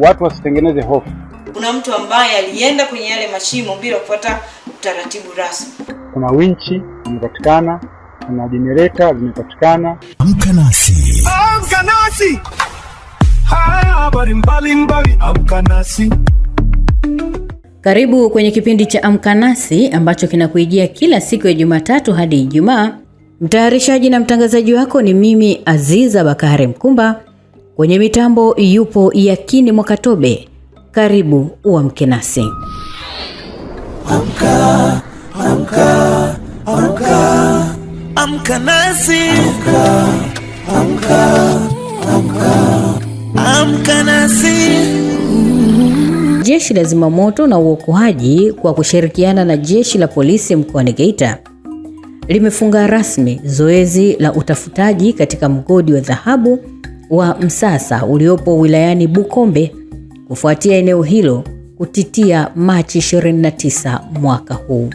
watu wasitengeneze hofu. Kuna mtu ambaye alienda kwenye yale mashimo bila kufuata utaratibu rasmi. Kuna winchi zimepatikana, kuna generator zimepatikana. Amka nasi. Amka nasi. Habari mbalimbali, amka nasi. Karibu kwenye kipindi cha Amka Nasi ambacho kinakuijia kila siku ya Jumatatu hadi Ijumaa. Mtayarishaji na mtangazaji wako ni mimi Aziza Bakari Mkumba. Kwenye mitambo yupo Yakini Mwakatobe. Karibu uamke nasi. Amka, amka, amka. Amka nasi. Amka, amka, amka. Amka nasi. Jeshi la Zimamoto na Uokoaji kwa kushirikiana na Jeshi la Polisi mkoani Geita limefunga rasmi zoezi la utafutaji katika mgodi wa dhahabu wa Msasa uliopo wilayani Bukombe kufuatia eneo hilo kutitia Machi 29 mwaka huu.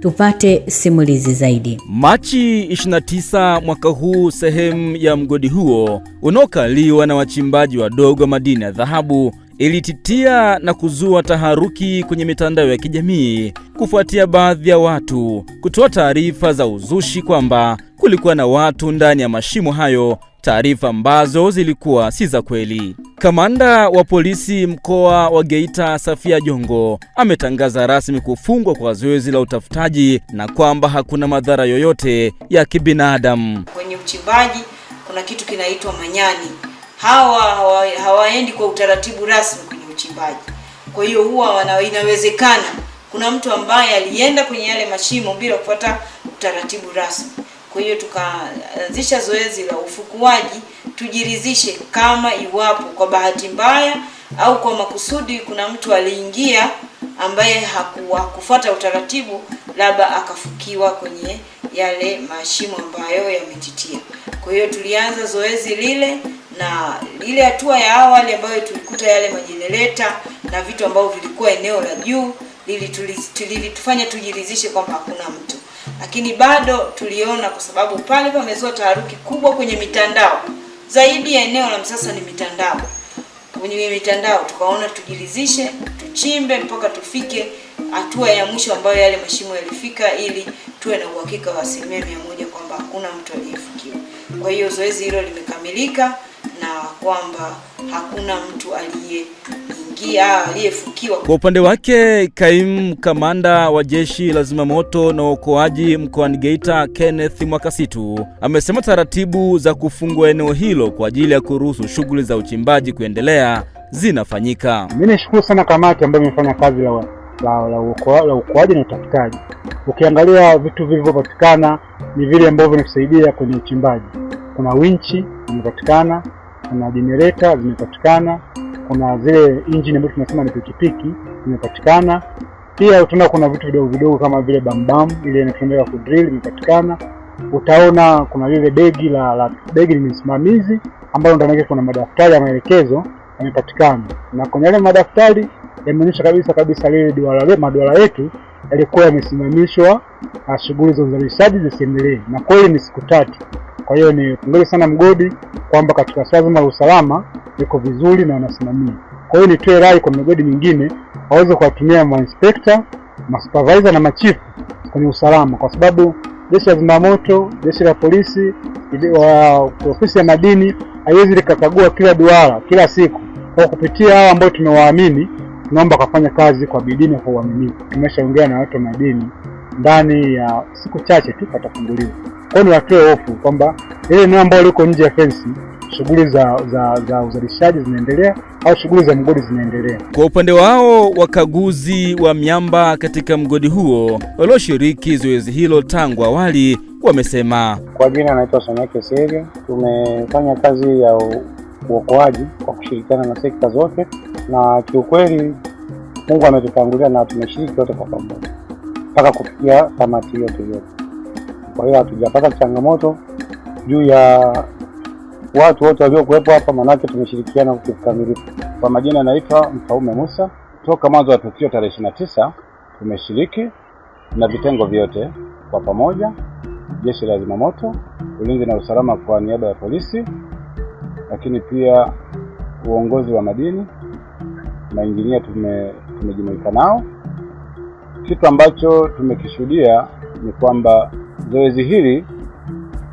Tupate simulizi zaidi. Machi 29 mwaka huu, sehemu ya mgodi huo unaokaliwa na wachimbaji wadogo wa madini ya dhahabu ilititia na kuzua taharuki kwenye mitandao ya kijamii kufuatia baadhi ya watu kutoa taarifa za uzushi kwamba kulikuwa na watu ndani ya mashimo hayo, taarifa ambazo zilikuwa si za kweli. Kamanda wa polisi mkoa wa Geita, Safia Jongo, ametangaza rasmi kufungwa kwa zoezi la utafutaji na kwamba hakuna madhara yoyote ya kibinadamu. Kwenye uchimbaji kuna kitu kinaitwa manyani. Hawaendi kwa utaratibu rasmi kwenye uchimbaji. Kwa hiyo huwa inawezekana kuna mtu ambaye alienda kwenye yale mashimo bila kufuata utaratibu rasmi. Kwa hiyo tukaanzisha zoezi la ufukuaji, tujiridhishe kama iwapo kwa bahati mbaya au kwa makusudi kuna mtu aliingia ambaye hakufuata utaratibu, labda akafukiwa kwenye yale mashimo ambayo yametitia. Kwa hiyo tulianza zoezi lile, na ile hatua ya awali ambayo tulikuta yale majenereta na vitu ambavyo vilikuwa eneo la juu, tulitufanya tujiridhishe kwamba hakuna mtu. Lakini bado tuliona, kwa sababu pale pamezua taharuki kubwa kwenye mitandao, zaidi ya eneo la Msasa ni mitandao. Kwenye mitandao tukaona tujiridhishe, tuchimbe mpaka tufike hatua ya mwisho ambayo yale mashimo yalifika, ili tuwe na uhakika wa 100% kwamba hakuna mtu aliyefukiwa. Kwa hiyo zoezi hilo limekamilika na kwamba hakuna mtu aliyefukiwa. Kwa upande wake, kaimu kamanda wa Jeshi la Zimamoto na Uokoaji mkoani Geita, Kenneth Mwakasitu, amesema taratibu za kufungua eneo hilo kwa ajili ya kuruhusu shughuli za uchimbaji kuendelea zinafanyika. Mimi nashukuru sana kamati ambayo imefanya kazi la uokoaji na utafutaji. Ukiangalia vitu vilivyopatikana ni vile ambavyo vinatusaidia kwenye uchimbaji. Kuna winchi zimepatikana, kuna generator zimepatikana, kuna zile engine ambazo tunasema ni pikipiki zimepatikana. Pia utaona kuna vitu vidogo vidogo kama vile bambam ile inatumika ku drill imepatikana. Utaona kuna lile begi ni msimamizi ambalo ndani yake kuna madaftari ya maelekezo yamepatikana. Na kwenye yale madaftari yameonyesha kabisa lile maduara yetu yalikuwa yamesimamishwa shughuli za uzalishaji zisiendelee, na kweli ni siku 3. Kwa hiyo ni pongezi sana mgodi kwamba katika swala la usalama liko vizuri na wanasimamia. Kwa hiyo nitoe rai kwa migodi mingine waweze kuwatumia ma-inspector, ma-supervisor na machifu kwenye usalama, kwa sababu Jeshi la Zimamoto, Jeshi la Polisi, ofisi ya madini haiwezi likakagua kila duara kila siku. Kwa kupitia hao ambao tumewaamini, tunaomba kufanya kazi kwa bidii na kwa uaminifu. Tumeshaongea na watu wa madini, ndani ya siku chache tu patafunguliwa. Kwa hiyo watoe hofu kwamba ile eneo ambalo liko nje ya fence shughuli za uzalishaji zinaendelea au shughuli za mgodi zinaendelea. Kwa upande wao, wakaguzi wa miamba katika mgodi huo walioshiriki zoezi hilo tangu awali wamesema. Kwa jina anaitwa Sonyake Seri. Tumefanya kazi ya uokoaji kwa kushirikiana na sekta zote, na kiukweli Mungu ametutangulia na tumeshiriki wote kwa pamoja mpaka kufikia tamati hiyo tuliyopo. Kwa hiyo hatujapata changamoto juu ya watu wote waliokuwepo hapa, manake tumeshirikiana kikamilifu. Kwa majina naitwa Mfaume Musa. Toka mwanzo wa tukio tarehe 29 tumeshiriki na vitengo vyote kwa pamoja, Jeshi la Zimamoto, ulinzi na usalama kwa niaba ya polisi, lakini pia uongozi wa madini mainjinia tumejumuika nao. Kitu ambacho tumekishuhudia ni kwamba zoezi hili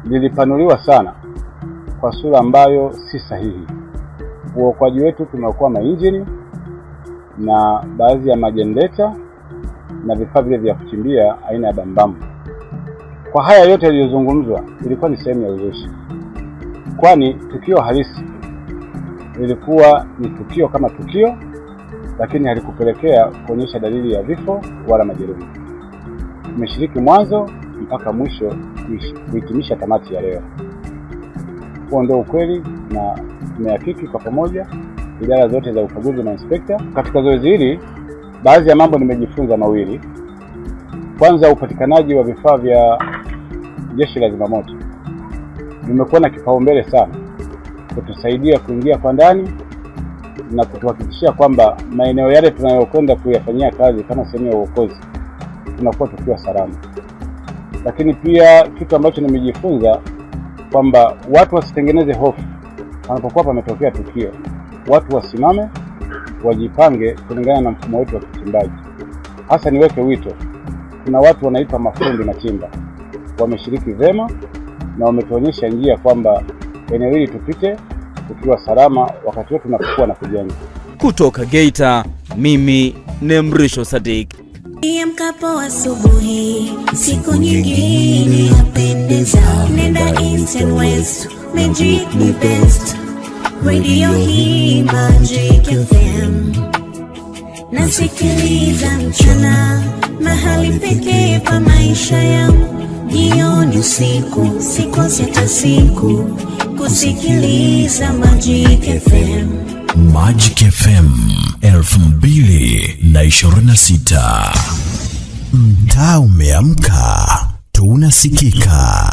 lilipanuliwa sana kwa sura ambayo si sahihi. Uokoaji wetu tumeokoa mainjini na baadhi ya majenereta na vifaa vile vya kuchimbia aina ya bambambu. Kwa haya yote yaliyozungumzwa, ilikuwa ni sehemu ya uzushi, kwani tukio halisi lilikuwa ni tukio kama tukio, lakini halikupelekea kuonyesha dalili ya vifo wala majeruhi. Tumeshiriki mwanzo mpaka mwisho kuhitimisha tamati ya leo. Huo ndio ukweli, na tumehakiki kwa pamoja, idara zote za ukaguzi na inspekta. Katika zoezi hili, baadhi ya mambo nimejifunza mawili. Kwanza, upatikanaji wa vifaa vya Jeshi la Zimamoto vimekuwa na kipaumbele sana kutusaidia kuingia kwa ndani na kutuhakikishia kwamba maeneo yale tunayokwenda kuyafanyia kazi kama sehemu ya uokozi tunakuwa tukiwa salama. Lakini pia kitu ambacho nimejifunza kwamba watu wasitengeneze hofu wanapokuwa pametokea tukio. Watu wasimame, wajipange kulingana na mfumo wetu wa kichimbaji. Hasa niweke wito, kuna watu wanaitwa mafundi machimba, wameshiriki vema na wametuonyesha njia kwamba eneo hili tupite tukiwa salama wakati wote tunapokuwa na kujenga. Kutoka Geita, mimi ni Mrisho Sadik. Amkapo asubuhi, siku nyingine yapendeza. Nenda East and West, Magic ni best. Radio hii Magic FM. Nasikiliza mchana, mahali pekee pa maisha yangu. Jioni usiku, siku sita siku, kusikiliza Magic FM. Magic FM 2026. Mtaa umeamka, tunasikika.